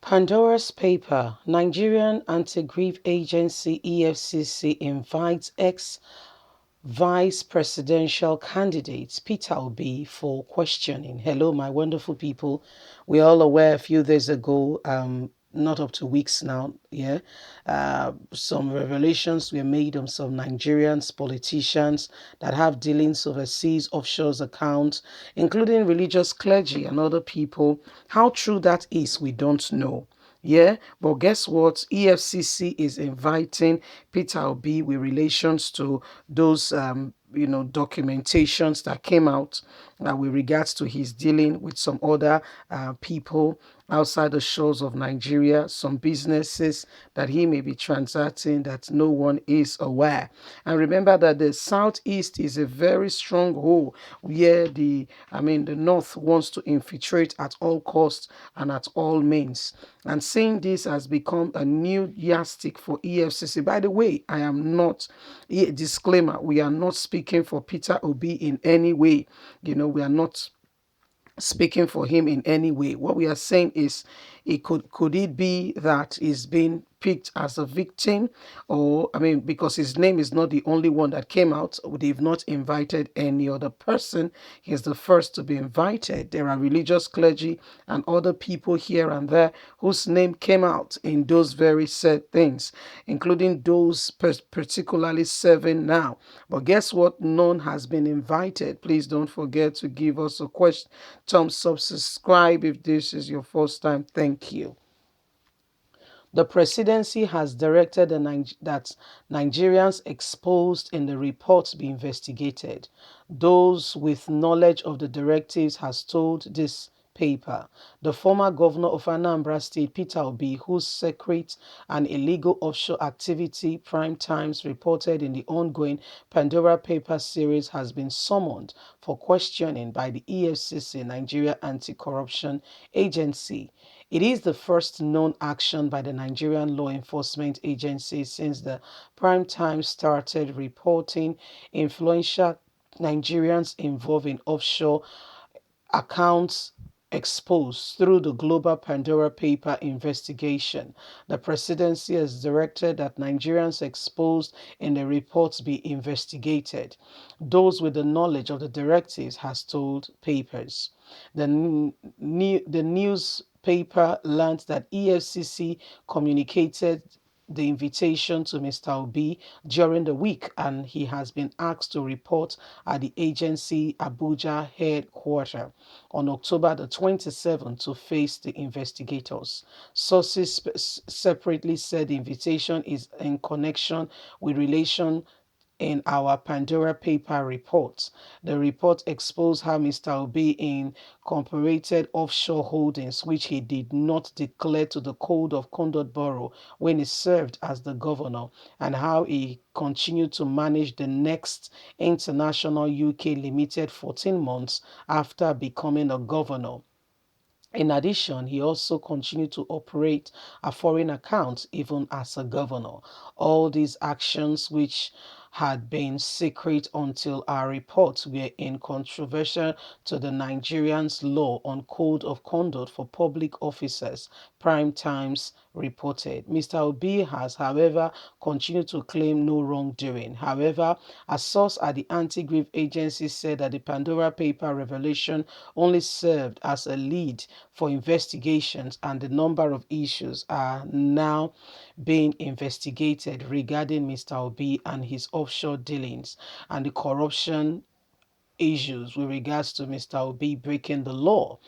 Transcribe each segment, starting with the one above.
Pandora's paper. Nigerian Anti-Grief Agency (EFCC) invites ex-vice presidential candidate Peter Obi for questioning. Hello, my wonderful people. We're all aware a few days ago, not up to weeks now, some revelations were made on some Nigerians, politicians that have dealings overseas, offshore accounts, including religious clergy and other people. How true that is, we don't know. Yeah, but guess what? EFCC is inviting Peter Obi with relations to those, documentations that came out with regards to his dealing with some other people outside the shores of Nigeria, some businesses that he may be transacting that no one is aware. And remember that the southeast is a very strong hole where the north wants to infiltrate at all costs and at all means. And saying this has become a new yardstick for EFCC. By the way, I am not, disclaimer, we are not speaking for Peter Obi in any way. We are not speaking for him in any way. What we are saying is, could it be that he's been picked as a victim, or because his name is not the only one that came out. They've not invited any other person. He's the first to be invited. There are religious clergy and other people here and there whose name came out in those very said things, including those particularly serving now. But guess what? None has been invited. Please don't forget to give us a question, thumbs up, subscribe if this is your first time. Thank you. The presidency has directed that Nigerians exposed in the reports be investigated. Those with knowledge of the directives has told this paper. The former governor of Anambra State, Peter Obi, whose secret and illegal offshore activity Prime Times reported in the ongoing Pandora Paper series, has been summoned for questioning by the EFCC, Nigeria Anti-Corruption Agency. It is the first known action by the Nigerian law enforcement agency since the Prime Time started reporting influential Nigerians involved in offshore accounts exposed through the Global Pandora Paper investigation. The presidency has directed that Nigerians exposed in the reports be investigated. Those with the knowledge of the directives has told papers. The newspaper learned that EFCC communicated the invitation to Mr. Obi during the week, and he has been asked to report at the agency Abuja headquarters on October the 27th to face the investigators. Sources separately said the invitation is in connection with relation in our Pandora Paper report. The report exposed how Mr. Obi incorporated offshore holdings, which he did not declare to the Code of Conduct Bureau when he served as the governor, and how he continued to manage the Next International UK Limited 14 months after becoming a governor. In addition, he also continued to operate a foreign account even as a governor. All these actions, which had been secret until our reports were in controversial to the Nigerian's law on code of conduct for public officers, Prime Times reported. Mr. Obi has, however, continued to claim no wrongdoing. However, a source at the anti-grief agency said that the Pandora Paper revelation only served as a lead for investigations, and the number of issues are now being investigated regarding Mr. Obi and his offshore dealings and the corruption issues with regards to Mr. Obi breaking the law.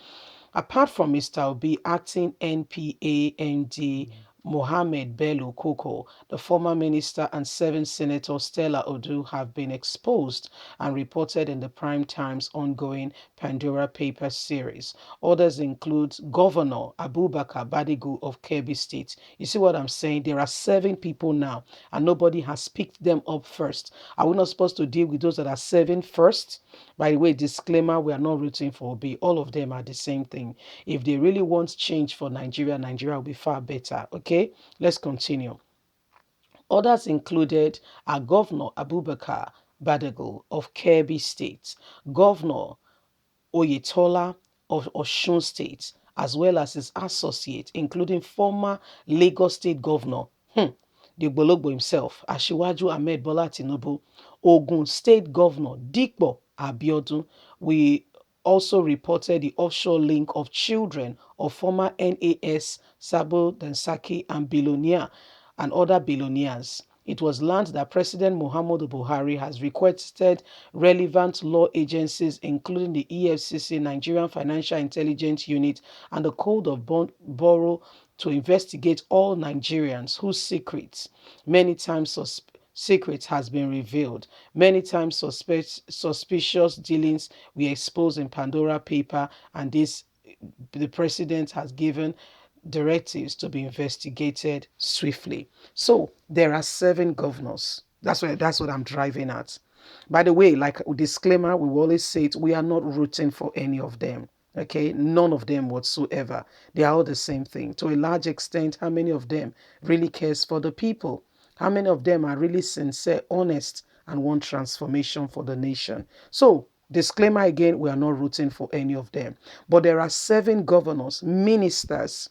Apart from Mr. Obi, acting NPA MD Mohammed Bello Koko, the former minister, and 7 senators Stella Odu have been exposed and reported in the Prime Times ongoing Pandora Paper series. Others include Governor Abubakar Badigu of Kebbi State. You see what I'm saying? There are 7 people now, and nobody has picked them up first. Are we not supposed to deal with those that are serving first? By the way, disclaimer, we are not rooting for Obi. All of them are the same thing. If they really want change for Nigeria, Nigeria will be far better. Okay, let's continue. Others included our Governor Abubakar Badago of Kebbi State, Governor Oyetola of Osun State, as well as his associate, including former Lagos State Governor, the Ogbologbo himself, Asiwaju Ahmed Bola Tinubu, Ogun State Governor Dikpo Abiodun. We also reported the offshore link of children of former NAS Sabo Dansaki and billionaire and other billionaires. It was learned that President Muhammadu Buhari has requested relevant law agencies, including the EFCC, Nigerian Financial Intelligence Unit, and the Code of Borough, to investigate all Nigerians whose secrets, many times secrets has been revealed. Many times suspicious dealings were exposed in Pandora paper, and the president has given directives to be investigated swiftly. So there are 7 governors. That's what I'm driving at. By the way, like a disclaimer, we always say it, we are not rooting for any of them. Okay, none of them whatsoever. They are all the same thing. To a large extent, how many of them really cares for the people? How many of them are really sincere, honest, and want transformation for the nation? So, disclaimer again, we are not rooting for any of them. But there are 7 governors, ministers,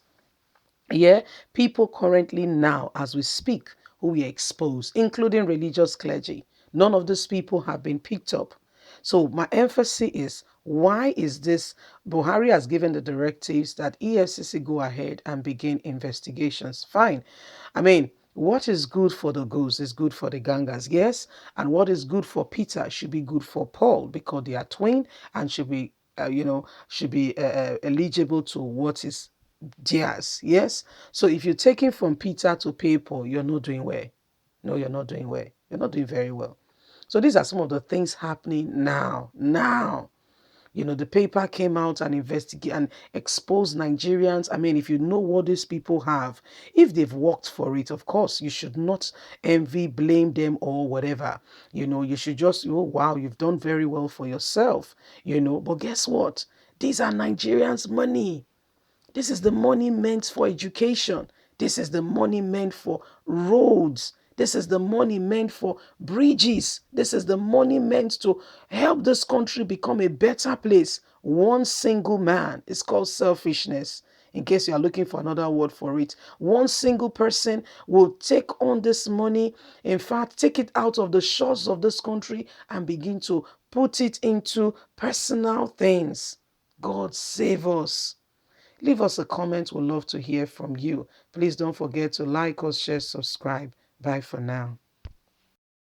yeah, people currently now, as we speak, who we expose, including religious clergy. None of these people have been picked up. So my emphasis is, why is this? Buhari has given the directives that EFCC go ahead and begin investigations. Fine. I mean, what is good for the goose is good for the gangas, yes? And what is good for Peter should be good for Paul, because they are twin and should be, eligible to what is theirs. Yes. So if you're taking from Peter to pay Paul, you're not doing well. No, you're not doing well. You're not doing very well. So these are some of the things happening now. Now, the paper came out and investigate and exposed Nigerians. I mean, if you know what these people have, if they've worked for it, of course, you should not envy, blame them or whatever. You should just, oh, wow, you've done very well for yourself, But guess what? These are Nigerians' money. This is the money meant for education. This is the money meant for roads. This is the money meant for bridges. This is the money meant to help this country become a better place. One single man. It's called selfishness. In case you are looking for another word for it, one single person will take on this money, in fact, take it out of the shores of this country and begin to put it into personal things. God save us. Leave us a comment. We'd love to hear from you. Please don't forget to like us, share, subscribe. Bye for now.